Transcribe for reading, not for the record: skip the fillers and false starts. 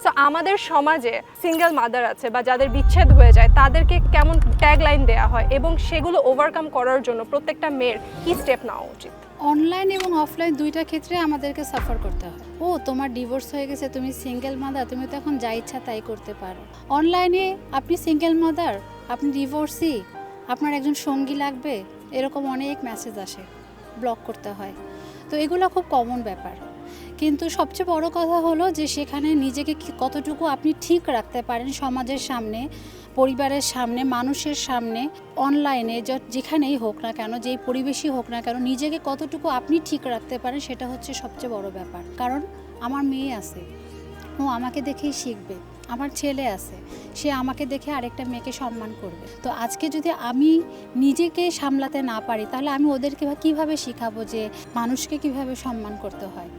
So আমাদের সমাজে single mother আছে বা যাদের বিচ্ছেদ হয়ে যায় তাদেরকে কেমন ট্যাগলাইন দেওয়া হয় এবং সেগুলো ওভারকাম করার জন্য প্রত্যেকটা মেয়ের কী স্টেপ নেওয়া উচিত? অনলাইন এবং অফলাইন দুইটা ক্ষেত্রে আমাদেরকে সাফার করতে হয়। ও তোমার ডিভোর্স হয়ে গেছে, তুমি সিঙ্গেল মাদার, তুমি তো এখন যা ইচ্ছা তাই করতে পারো। অনলাইনে আপনি সিঙ্গেল মাদার, আপনি ডিভোর্সি, আপনার একজন সঙ্গী লাগবে, এরকম অনেক মেসেজ আসে, ব্লক করতে হয়। তো এগুলো খুব কমন ব্যাপার। কিন্তু সবচেয়ে বড় কথা হলো যে সেখানে নিজেকে কতটুকু আপনি ঠিক রাখতে পারেন সমাজের সামনে, পরিবারের সামনে, মানুষের সামনে, অনলাইনে যেখানেই হোক না কেন, যেই পরিবেশই হোক না কেন, নিজেকে কতটুকু আপনি ঠিক রাখতে পারেন সেটা হচ্ছে সবচেয়ে বড় ব্যাপার। কারণ আমার মেয়ে আছে, ও আমাকে দেখেই শিখবে। আমার ছেলে আছে, সে আমাকে দেখে আরেকটা মেয়েকে সম্মান করবে। তো আজকে যদি আমি নিজেকে সামলাতে না পারি তাহলে আমি ওদেরকে কীভাবে শেখাবো যে মানুষকে কীভাবে সম্মান করতে হয়।